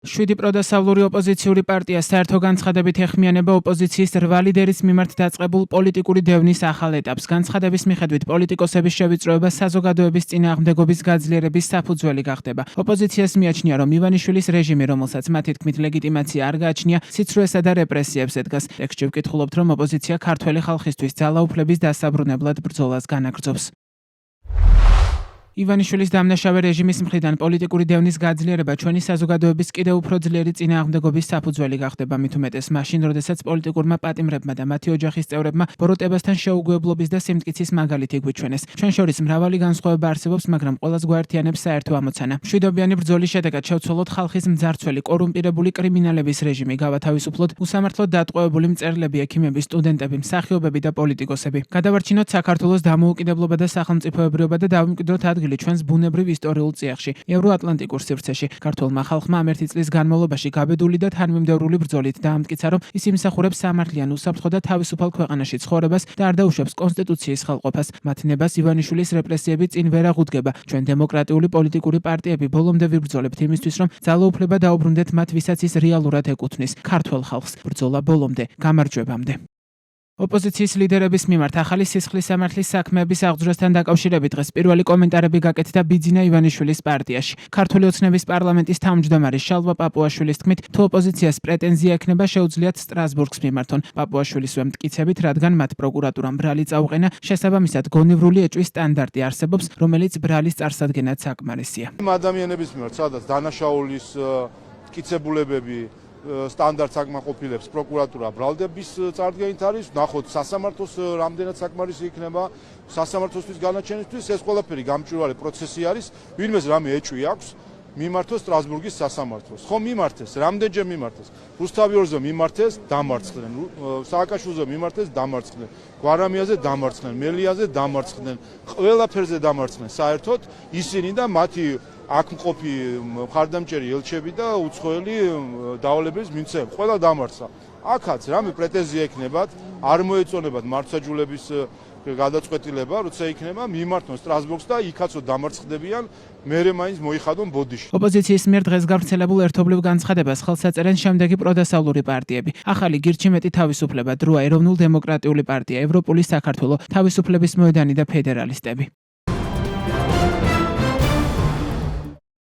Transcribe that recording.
შვიდი პროდასავლური ოპოზიციური პარტია საერთო განცხადებით ეხმიანება ოპოზიციის 8 ლიდერის მიმართ დაწყებულ პოლიტიკური დევნის ახალ ეტაპს. განცხადების მიხედვით პოლიტიკოსების შევიწროება საზოგადოების წინააღმდეგობის გაძლიერების საფუძველი გახდება. ოპოზიციას მიაჩნია, რომ ივანიშვილის რეჟიმი, რომელსაც მათი თქმით ლეგიტიმაცია არ გააჩნია, სიცრუესა და რეპრესიებს ედგას. ტექსტში ვკითხულობთ, რომ ოპოზიცია ქართველი ხალხისთვის ძალაუფლების დასაბრუნებლად ბრძოლას განაგრძობს. ივანიშვილის დამნაშავე რეჟიმის მხრიდან პოლიტიკური დევნის გაძლიერება ჩვენი საზოგადოების კიდევ უფრო ძლიერი წინააღმდეგობის საფუძველი გახდება, მით უმეტეს მაშინ, როდესაც პოლიტიკურმა პატიმრებმა და მათი ოჯახის წევრებმა ბოროტებასთან შეუგუებლობის და სიმტკიცის მაგალითი გვიჩვენეს. ჩვენ შორის მრავალი განსხვავება არსებობს, მაგრამ ყველას გვაერთიანებს საერთო ამოცანა. მშვიდობიანი ბრძოლის შედეგად შევცვალოთ ხალხის მძარცველი, კორუმპირებული კრიმინალების რეჟიმი, გავათავისუფლოთ უსამართლოდ დატყვევებული მწერლები, ექიმები, სტუდენტები, მსახიობები და პოლიტიკოსები. გადავარჩინოთ საქართველოს დამოუკიდებლობა და სახელმწიფოებრიობა და დავიმკვიდროთ ადგილი ჩვენს ბუნებრივ ისტორიულ წიაღში, ევროატლანტიკურ სივრცეში. ქართველმა ხალხმა ამ 1 წლის განმავლობაში გაბედული და თანმიმდევრული ბრძოლით დაამტკიცა, რომ ის იმსახურებს სამართლიან, უსაფრთხო და თავისუფალ ქვეყანაში ცხოვრებას და არ დაუშვებს კონსტიტუციის ხელყოფას. მათ ნებას ივანიშვილის რეპრესიები წინ ვერ აღუდგება. ჩვენ დემოკრატიული პოლიტიკური პარტიები ბოლომდე ვიბრძოლებთ იმისთვის, რომ ძალაუფლება დაუბრუნდეთ მათ, ვისაც ის რეალურად ეკუთვნის, ქართველ ხალხს. ბრძოლა ბოლომდე, გამარჯვებამდე. ოპოზიციის ლიდერების მიმართ ახალი სისხლის სამართლის საქმეების აღძვრასთან დაკავშირებით დღეს პირველი კომენტარები გაკეთდა ბიძინა ივანიშვილის პარტიაში. ქართული ოცნების პარლამენტის თავმჯდომარე შალვა პაპუაშვილის თქმით, თუ ოპოზიციას პრეტენზია ექნება, შეუძლიათ სტრასბურგს მიმართონ. პაპუაშვილისვე მტკიცებით, რადგან მათ პროკურატურამ ბრალი წაუყენა, შესაბამისად გონივრული ეჭვის სტანდარტი არსებობს, რომელიც ბრალის წარსადგენად საკმარისია. ადამიანების მიმართ, სადაც დანაშაულის მტკიცებულებები სტანდარტს აკმაყოფილებს პროკურატურა ბრალდების წარდგენით არის, ნახოთ სასამართლოს რამდენად საკმარისი იქნება სასამართლოსთვის განაჩენისთვის, ეს ყველაფერი გამჭვირვალე პროცესი არის, ვინმეს რამე ეჭვი აქვს მიმართოს სტრასბურგის სასამართლოს. ხო მიმართეს, რამდენჯერ მიმართეს. რუსთავიორზე მიმართეს, დამარცხდნენ. სააკაშვილზე მიმართეს, დამარცხდნენ. გვარამიაზე დამარცხდნენ, მელიაზე დამარცხდნენ. ყველაფერზე დამარცხდნენ საერთოდ ისინი და მათი აქ მყოფი მხარდამჭერი ელჩები და უცხოელი დავალების მიმცემ. ყველა დამარცხა. აქაც რამე პრეტენზია ექნებათ, არ მოეწონებათ მართლმსაჯულების გადაწყვეტილება, როცა იქნება მიმართონ სტრასბურგს და იქაცო დამარცხდებიან, მერე მაინც მოიხადონ ბოდიში. ოპოზიციის მიერ დღეს გავრცელებულ ერთობლივ განცხადებას ხელს აწერენ შემდეგი პროდასავლური პარტიები: ახალი გირჩი მეტი თავისუფლება, დროა ეროვნულ-დემოკრატიული პარტია, ევროპული საქართველო, თავისუფლების მოედანი და ფედერალისტები.